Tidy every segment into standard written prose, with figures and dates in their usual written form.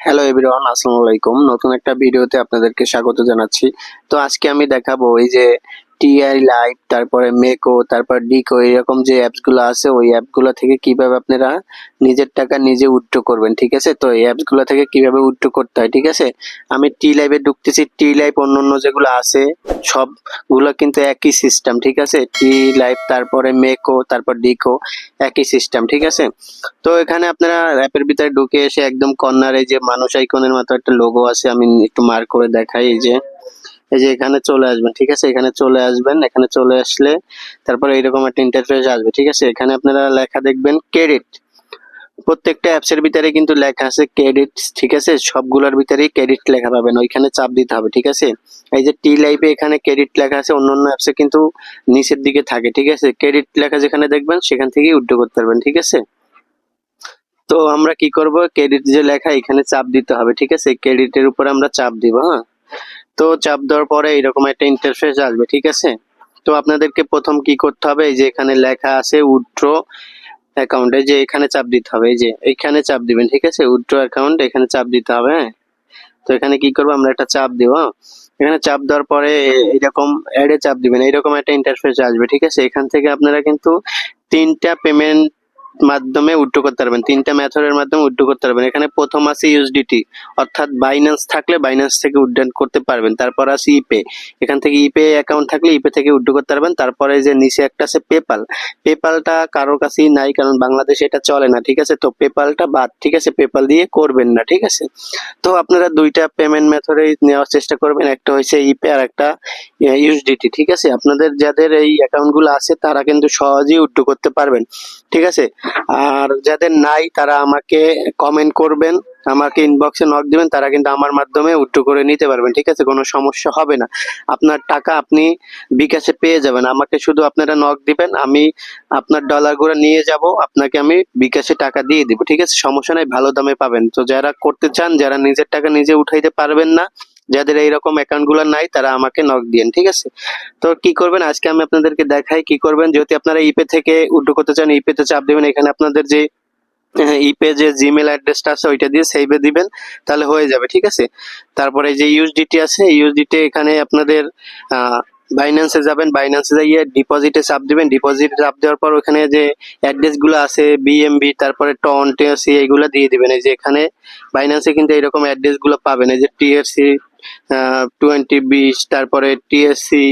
Hello everyone, আসসালামু আলাইকুম। নতুন একটা ভিডিওতে আপনাদেরকে স্বাগত জানাচ্ছি। তো আজকে আমি দেখাবো এই যে টিআই লাইভ, তারপরে মেকো, তারপর ডিকো, এরকম যে অ্যাপসগুলো আছে ওই অ্যাপগুলো থেকে কিভাবে আপনারা নিজের টাকা নিজে উইথড্র করবেন। ঠিক আছে, তো এই অ্যাপসগুলো থেকে কিভাবে উইথড্র করতে হয়। ঠিক আছে, আমি টি লাইভে ঢুকতেছি। টি লাইভ অন্যান্য যেগুলো আছে সবগুলো কিন্তু একই সিস্টেম। ঠিক আছে, টি লাইভ, তারপরে মেকো, তারপর ডিকো, একই সিস্টেম। ঠিক আছে, তো এখানে আপনারা অ্যাপের ভিতরে ঢুকে এসে একদম কর্নারে যে মানুষ আইকনের মতো একটা লোগো আছে, আমি একটু মার্ক করে দেখাই। এই যে এখানে চলে আসবেন। ঠিক আছে, এখানে চলে আসবেন। এখানে চলে আসলে তারপরে এইরকম একটা ইন্টারফেস আসবে। ঠিক আছে, এখানে আপনারা লেখা দেখবেন ক্রেডিট। প্রত্যেকটা অ্যাপস এর ভিতরে কিন্তু লেখা আছে ক্রেডিট। ঠিক আছে, সবগুলোর ভিতরেই ক্রেডিট লেখা পাবেন, ওইখানে চাপ দিতে হবে। ঠিক আছে, এই যে টি লাইভে এখানে ক্রেডিট লেখা আছে, অন্যান্য অ্যাপসে কিন্তু নিচের দিকে থাকে। ঠিক আছে, ক্রেডিট লেখা যেখানে দেখবেন সেখান থেকেই উইথড্র করতে পারবেন। ঠিক আছে, তো আমরা কি করব, ক্রেডিট যে লেখা এখানে চাপ দিতে হবে। ঠিক আছে, ক্রেডিটের উপরে আমরা চাপ দিব। হ্যাঁ, তো চাপ দেওয়ার পরে এরকম একটা ইন্টারফেস আসবে। ঠিক আছে, তো আপনাদেরকে প্রথম কি করতে হবে, এই যে এখানে লেখা আছে উইথড্র অ্যাকাউন্টে, যে এখানে চাপ দিতে হবে। এই যে এখানে চাপ দিবেন। ঠিক আছে, উইথড্র অ্যাকাউন্ট এখানে চাপ দিতে হবে। হ্যাঁ, তো এখানে কি করবো, আমরা একটা চাপ দিব। হ্যাঁ? এখানে চাপ দেওয়ার পরে এরকম অ্যাডে চাপ দিবেন, এইরকম একটা ইন্টারফেস আসবে। ঠিক আছে, এখান থেকে আপনারা কিন্তু তিনটা পেমেন্ট মাধ্যমে উইথড্র করতে পারবেন, তিনটা মেথডের মাধ্যমে উইথড্র করতে পারবেন। এখানে প্রথম আছে ইউএসডিটি, অর্থাৎ বাইন্যান্স থাকলে বাইন্যান্স থেকে উইথড্র করতে পারবেন। তারপর আছে ইপে, এখান থেকে ইপে অ্যাকাউন্ট থাকলে ইপে থেকে উইথড্র করতে পারবেন। তারপরে যে নিচে একটা আছে পেপাল, পেপালটা কারোর কাছেই নাই, কারণ বাংলাদেশে এটা চলে না। ঠিক আছে, তো পেপালটা বাদ। ঠিক আছে, পেপাল দিয়ে করবেন না। ঠিক আছে, তো আপনারা দুইটা পেমেন্ট মেথডে নেওয়ার চেষ্টা করবেন, একটা হচ্ছে ইপে আর একটা ইউএসডিটি। ঠিক আছে, আপনাদের যাদের এই অ্যাকাউন্ট গুলো আছে তারা কিন্তু সহজেই উইথড্র করতে পারবেন। ঠিক আছে, আর যাদের নাই তারা আমাকে কমেন্ট করবেন, আমাকে ইনবক্সে নক দিবেন, তারা কিন্তু আমার মাধ্যমে উইথড্র করে নিতে পারবেন। ঠিক আছে, কোনো সমস্যা হবে না। আপনার টাকা আপনি বিকাশে পেয়ে যাবেন, আমাকে শুধু আপনারা নক দিবেন, আমি আপনার ডলার গুলো নিয়ে যাব, আপনাকে আমি বিকাশে টাকা দিয়ে দিব। ঠিক আছে, সমস্যা নাই, ভালো দামে পাবেন। তো যারা করতে চান, যারা নিজের টাকা নিজে উঠাইতে পারবেন না, যাদের এইরকম অ্যাকাউন্ট গুলো নাই, তারা আমাকে নক দিয়েন। ঠিক আছে, তো কি করবেন আজকে আমি আপনাদেরকে দেখাই কি করবেন। যদি আপনারা ইপে থেকে উইথড্র করতে চান, ইপে তে চাপ দিবেন। এখানে আপনাদের যে ইপে যে জিমেল অ্যাড্রেসটা আছে ওইটা দিয়ে সেভে দিবেন, তাহলে হয়ে যাবে। ঠিক আছে, তারপরে যে ইউএসডিটি আছে, ইউএসডিটি এখানে আপনাদের বাইন্যান্সে যাবেন, বাইন্যান্সে যাইয়ে ডিপোজিটে চাপ দিবেন। ডিপোজিটে চাপ দেওয়ার পর ওখানে যে অ্যাড্রেস গুলো আছে বিএমবি, তারপরে টন, টিএসসি, এইগুলো দিয়ে দিবেন। এই যে এখানে বাইন্যান্সে কিন্তু এরকম অ্যাড্রেস গুলো পাবেন, এই যে টিএসসি 20 20, তারপরে টিএসসি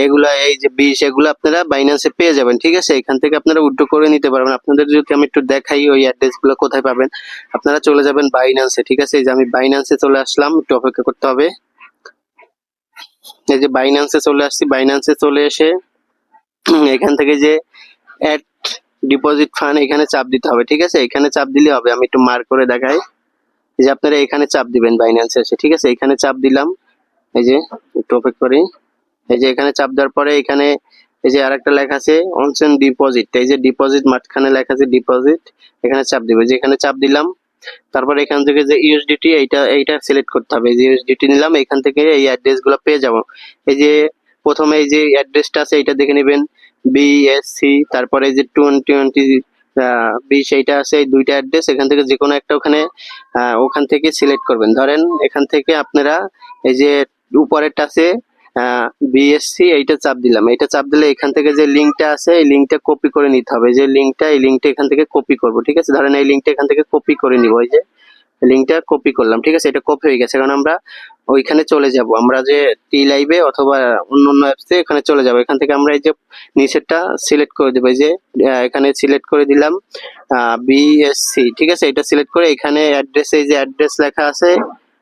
এগুলা, এই যে 20, এগুলো আপনারা বাইন্যান্সে পেয়ে যাবেন। ঠিক আছে, এখান থেকে আপনারা উইথড্র করে নিতে পারবেন। আপনাদের যদি আমি একটু দেখাই ওই অ্যাড্রেস গুলো কোথায় পাবেন, আপনারা চলে যাবেন বাইন্যান্সে। ঠিক আছে, এই যে আমি বাইন্যান্সে চলে আসলাম, একটু অপেক্ষা করতে হবে। এই যে বাইন্যান্সে চলে আসছি, বাইন্যান্সে চলে এসে এখান থেকে যে অ্যাড ডিপোজিট ফান্ড এখানে চাপ দিতে হবে। ঠিক আছে, এখানে চাপ দিলে হবে, আমি একটু মার্ক করে দেখাই। এই যে আপনারা এখানে চাপ দিবেন বাইন্যান্সে এসে। ঠিক আছে, এখানে চাপ দিলাম। এই যে একটু অপেক্ষা করি। এই যে এখানে চাপ দেওয়ার পরে এখানে এই যে আরেকটা লেখা আছে অনচেন ডিপোজিট, এই যে ডিপোজিট মাঝখানে লেখা আছে ডিপোজিট, এখানে চাপ দিবে। যে এখানে চাপ দিলাম, তারপর এখান থেকে যে ইউএসডিটি এইটা সিলেক্ট করতে হবে। যে ইউএসডিটি নিলাম, এখান থেকে এই অ্যাড্রেস গুলো পেয়ে যাব। এই যে প্রথমে এই যে অ্যাড্রেসটা আছে এটা দেখে নেবেন, বিএসসি, তারপরে এই যে 2020 20, এইটা আছে। এই দুইটা অ্যাড্রেস এখান থেকে যে কোনো একটা ওখান থেকে সিলেক্ট করবেন। ধরেন এখান থেকে আপনারা এই যে উপরেরটা আছে বিএসসি, এইটা চাপ দিলাম। এইটা চাপ দিলে এখান থেকে যে লিঙ্কটা আছে এই লিঙ্কটা কপি করে নিতে হবে। যে লিঙ্কটা, এই লিঙ্কটা এখান থেকে কপি করব। ঠিক আছে, ধরেন এই লিঙ্কটা এখান থেকে কপি করে নিব। এই যে লিঙ্কটা কপি করলাম। ঠিক আছে, এটা কপি হয়ে গেছে, কারণ আমরা ওইখানে চলে যাব, আমরা যে টি লাইভে অথবা অন্যান্য অ্যাপসে এখানে চলে যাব। এখান থেকে আমরা এই যে নিচেরটা সিলেক্ট করে দেবো। এই যে এখানে সিলেক্ট করে দিলাম বিএসসি। ঠিক আছে, এটা সিলেক্ট করে এখানে অ্যাড্রেস, এই যে অ্যাড্রেস লেখা আছে,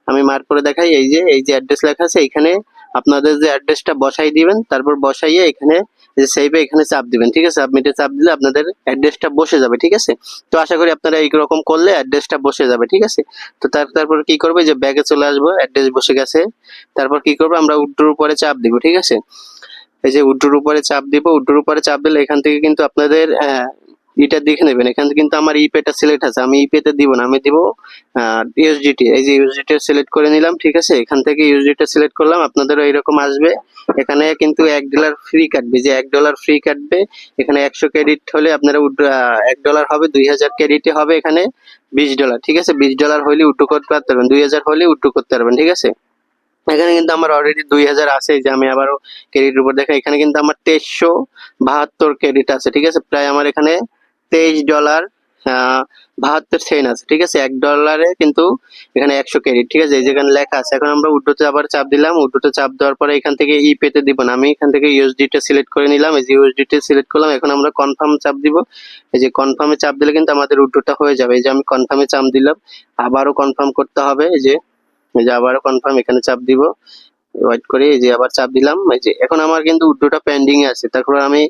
আমি মার্ক করে দেখাই। এই যে অ্যাড্রেস লেখা আছে, এখানে আপনাদের যে অ্যাড্রেসটা বসাই দিবেন, তারপর বসাইয়ে এখানে সেভে এখানে চাপ দিবেন। ঠিক আছে, সাবমিটে চাপ দিলে আপনাদের অ্যাড্রেসটা বসে যাবে। ঠিক আছে, তো আশা করি আপনারা এইরকম করলে অ্যাড্রেসটা বসে যাবে। ঠিক আছে, তো তারপর কি করবে, যে ব্যাগে চলে আসবো, অ্যাড্রেস বসে গেছে। তারপর কি করবো, আমরা উইথড্রর উপরে চাপ দিব। ঠিক আছে, এই যে উইথড্রর উপরে চাপ দিব। উইথড্রর উপরে চাপ দিলে এখান থেকে কিন্তু আপনাদের এটা দেখে নেবেন। এখানে কিন্তু আমার ইপেটা সিলেক্ট আছে, আমি ইপেতে দিব না, আমি দিব ইউএসডিটি। এই যে ইউএসডিটি সিলেক্ট করে নিলাম, ঠিক আছে। এখান থেকে ইউএসডিটি সিলেক্ট করলাম, আপনাদেরও এরকম আসবে। এখানে কিন্তু $1 ফ্রি কাটবে, যে $1 ফ্রি কাটবে। এখানে 100 ক্রেডিট হলে আপনারা $1 হবে, 2000 ক্রেডিটে হবে এখানে $20, ঠিক আছে। $20 হলে উইথড্র করতে পারবেন, 2000 হলে উইথড্র করতে পারবেন, ঠিক আছে। এখানে কিন্তু আমার অলরেডি 2000 আছে, যে আমি আবারও ক্রেডিটের উপর দেখা, এখানে কিন্তু আমার 2372 ক্রেডিট আছে, ঠিক আছে। প্রায় আমার এখানে $23 72 সেন্ট আছে, ঠিক আছে। $1 কিন্তু এখানে 100 ক্রেডিট, ঠিক আছে। এই যেখানে লেখা আছে। এখন আমরা উইথড্রোতে আবার চাপ দিলাম, উইথড্রোতে চাপ দেওয়ার পরে এখান থেকে ই পেতে দিব না, আমি এখান থেকে ইউএসডিটা সিলেক্ট করে নিলাম, এই যে ইউএসডিটা সিলেক্ট করলাম। এখন আমরা কনফার্ম চাপ দিব, এই যে কনফার্মে চাপ দিলে কিন্তু আমাদের উইথড্রোটা হয়ে যাবে। এই যে আমি কনফার্মে চাপ দিলাম, আবারও কনফার্ম করতে হবে, এই যে আবারও কনফার্ম এখানে চাপ দিব, ওয়েট করে এই যে আবার চাপ দিলাম। এই যে এখন আমার কিন্তু উইথড্রোটা পেন্ডিং এ আছে। তারপর আমি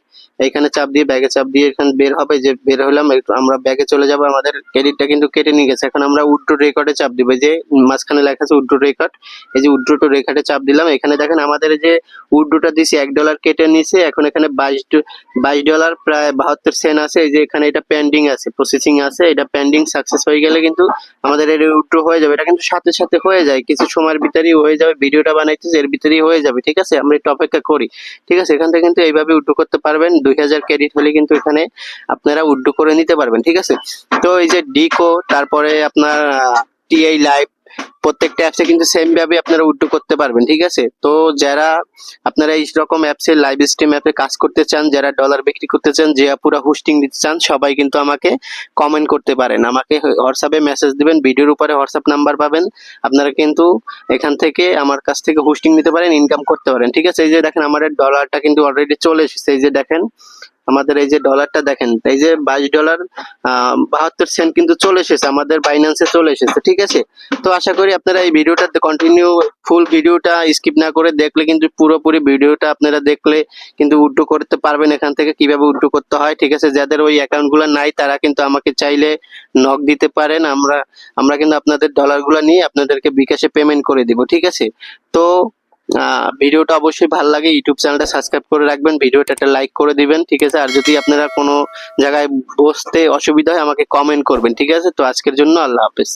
এখানে চাপ দিয়ে ব্যাগে চাপ দিয়ে এখানে বের হবে, যে বের হলাম, আমরা ব্যাগে চলে যাব। আমাদের ক্রেডিটটা কিন্তু কেটে নিয়ে গেছে। এখন আমরা উইথড্রো রেকর্ডে চাপ দিব, এই যে মাঝখানে লেখা আছে উইথড্রো রেকর্ড, এই যে উইথড্রো টু রেকর্ডে চাপ দিলাম। এখানে দেখেন আমাদের এই যে উইথড্রোটা দিছি $1 কেটে নিছে। এখন এখানে $22 প্রায় 72 সেন্ট আছে। এই যে এখানে এটা পেন্ডিং আছে, প্রসেসিং আছে, এটা পেন্ডিং সাকসেস হয়ে গেলে কিন্তু আমাদের এর উইথড্র হয়ে যাবে। এটা কিন্তু সাথে সাথে হয়ে যায়, কিছু সময়ের ভিতরেই হয়ে যাবে। ভিডিওটা বানাইতেছি এর ভিতরেই হয়ে যাবে, ঠিক আছে। আমরা একটু অপেক্ষা করি, ঠিক আছে। এখান থেকে কিন্তু এইভাবে উইথড্র করতে পারবেন। 2000 ক্রেডিট হলে কিন্তু এখানে আপনারা উইথড্র করে নিতে পারবেন, ঠিক আছে। তো এই যে ডিকো, তারপরে আপনার টিআই লাইভ, প্রত্যেকটা অ্যাপসে কিন্তু সেম ভাবে আপনারা উইথড্র করতে পারবেন, ঠিক আছে। তো যারা আপনারা এই রকম অ্যাপসে লাইভ স্ট্রিম অ্যাপে কাজ করতে চান, যারা ডলার বিক্রি করতে চান, যে পুরো হোস্টিং দিতে চান, সবাই কিন্তু আমাকে কমেন্ট করতে পারেন, আমাকে হোয়াটসঅ্যাপে মেসেজ দিবেন, ভিডিওর উপরে হোয়াটসঅ্যাপ নাম্বার পাবেন। আপনারা কিন্তু এখান থেকে আমার কাছ থেকে হোস্টিং নিতে পারেন, ইনকাম করতে পারেন, ঠিক আছে। এই যে দেখেন আমাদের ডলারটা কিন্তু অলরেডি চলে এসেছে, এই যে দেখেন আমাদের এই যে ডলারটা দেখেন, এই যে $22 72 সেন্ট কিন্তু চলে এসেছে, আমাদের বাইন্যান্সে চলে এসেছে, ঠিক আছে। তো আশা করি আপনারা এই ভিডিওটা কন্টিনিউ ফুল ভিডিওটা স্কিপ না করে দেখলে কিন্তু পুরোপুরি ভিডিওটা আপনারা দেখলে কিন্তু উইথড্র করতে পারবেন এখান থেকে, কিভাবে উইথড্র করতে হয়, ঠিক আছে। যাদের ওই অ্যাকাউন্টগুলো নাই তারা কিন্তু আমাকে চাইলে নক দিতে পারেন, আমরা কিন্তু আপনাদের ডলারগুলো নিয়ে আপনাদেরকে বিকাশে পেমেন্ট করে দিব, ঠিক আছে। তো ভিডিওটা অবশ্যই ভালো লাগে, ইউটিউব চ্যানেলটা সাবস্ক্রাইব করে রাখবেন, ভিডিওটা একটা লাইক করে দিবেন, ঠিক আছে। আর যদি আপনারা কোনো জায়গায় বসতে অসুবিধা হয় আমাকে কমেন্ট করবেন, ঠিক আছে। তো আজকের জন্য আল্লাহ হাফেজ।